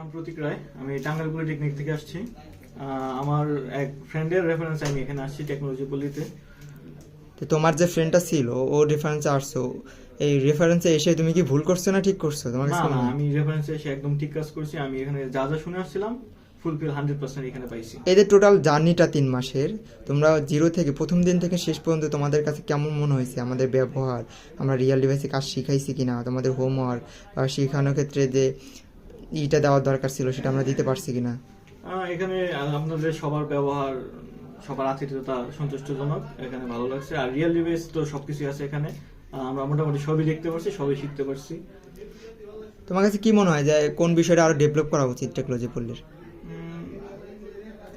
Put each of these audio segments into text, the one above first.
নাম প্রতীক রায়, আমি টাঙ্গাইল পলিটেকনিক থেকে আসছি। আমার এক ফ্রেন্ডের রেফারেন্স আমি এখানে আসছি টেকনোলজি পল্লীতে। তো তোমার যে ফ্রেন্ডটা ছিল ও রেফারেন্সে আসছো, এই রেফারেন্সে এসে তুমি কি ভুল করছো না ঠিক করছো তোমার না কাছে না, মনে হয়? আমি রেফারেন্সে এসে একদম ঠিক কাজ করছি। আমি এখানে যা যা শুনে আসছিলাম ফুলফিল 100% এখানে পাইছি। এই যে টোটাল জার্নিটা 3 মাসের, তোমরা জিরো থেকে প্রথম দিন থেকে শেষ পর্যন্ত তোমাদের কাছে কেমন মনে হয়েছে আমাদের ব্যবহার, আমরা রিয়েল ডিভাইসে কাজ শিখাইছি কিনা, তোমাদের হোমওয়ার্ক বা শেখানোর ক্ষেত্রে যে ইটা দেওয়ার দরকার ছিল সেটা আমরা দিতে পারছি কিনা? এখানে আপনাদের সবার ব্যবহার, সবার আতিথেয়তা সন্তুষ্টজনক, এখানে ভালো লাগছে। আর রিয়েল ডিভাইস তো সবকিছু আছে এখানে। আমরা মোটামুটি সবই দেখতে পারছি, সবই শিখতে পারছি। তোমার কাছে কি মনে হয় যে কোন বিষয়টা আরো ডেভেলপ করা উচিত টেকনোলজি পল্লীর?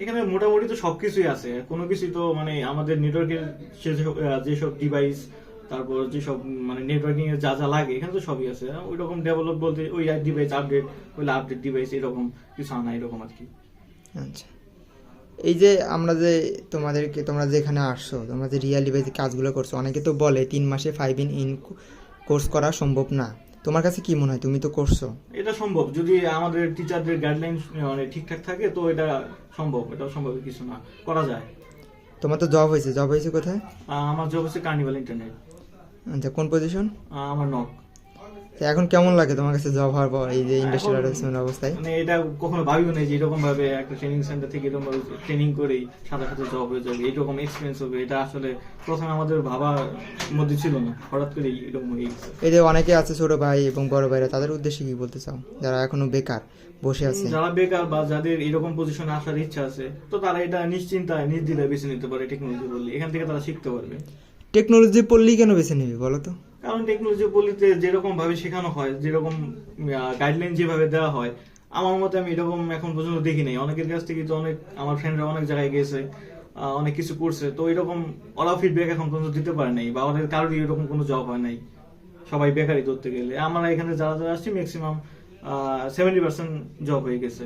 এখানে মোটামুটি তো সবকিছুই আছে, কোনো কিছু তো মানে আমাদের নেটওয়ার্কের যেসব ডিভাইস, তারপর যেসব মানে নেটওয়ার্কিং এর যা যা লাগে এখানে তো সবই আছে। ওই রকম ডেভেলপ বলতে ওই ডিভাইস আপডেট হইলে আপডেট ডিভাইস এরকম কিছু আনা, এরকম আর কি। আচ্ছা, এই যে আমরা যে তোমাদেরকে, তোমরা যে এখানে আসছো, তোমরা যে রিয়েল ডিভাইসে কাজগুলো করছো, অনেকে তো বলে 3 মাসে 5 ইন কোর্স করা সম্ভব না। তোমার কাছে কি মনে হয়, তুমি তো করছো? এটা সম্ভব যদি আমাদের টিচারদের গাইডলাইন মানে ঠিকঠাক থাকে, তো এটা সম্ভব, এটা সম্ভব কিছু না, করা যায়। তোমার তো জব হয়েছে কোথায়? আমার জব হচ্ছে কার্নিভাল ইন্টারনেট। আচ্ছা, কোন পজিশন? আমার নক। এখন কেমন লাগে তোমার কাছে জব হওয়ার পর, এই যে ইন্ডাস্ট্রিয়াল এখন অ্যাটাচমেন্ট অবস্থায়? মানে এটা কখনো ভাবিও নাই যে এরকম ভাবে একটা ট্রেনিং সেন্টার থেকে এরকম ভাবে ট্রেনিং করেই সাথে সাথে জব হয়ে যাবে, এরকম এক্সপিরিয়েন্স হবে, এটা আসলে প্রথমে আমাদের ভাবার মধ্যে ছিল না, হঠাৎ করে এরকম হয়ে গেছে। এই যে অনেকে আছে ছোট ভাই এবং বড় ভাইরা, তাদের উদ্দেশ্যে কি বলতে চাও যারা এখনো বেকার বসে আছে? যারা বেকার বা যাদের এরকম পজিশনে আসার ইচ্ছা আছে, তো তারা এটা নিশ্চিন্তায় নির্দ্বিধায় বেছে নিতে পারে টেকনোলজি বললে, এখান থেকে তারা শিখতে পারবে। টেকনোলজি পড়লেই কেন বেছে নিবি বলো তো? কারণ টেকনোলজি পল্লীতে যেরকম ভাবে শেখানো হয়, যেরকম গাইডলাইন যেভাবে দেওয়া হয়, আমার মতে আমি এরকম এখন পর্যন্ত দেখি নাই। অনেকের কাছ থেকে তো অনেক আমার ফ্রেন্ডরা অনেক জায়গায় গেছে, অনেক কিছু করছে, তো এরকম ওরা ফিডব্যাক এখন পর্যন্ত দিতে পারে নাই, বা ওদের কারোরই এরকম কোনো জব হয় নাই। সবাই বেকারই ধরতে গেলে। আমরা এখানে যারা যারা আসছি ম্যাক্সিমাম 70% জব হয়ে গেছে।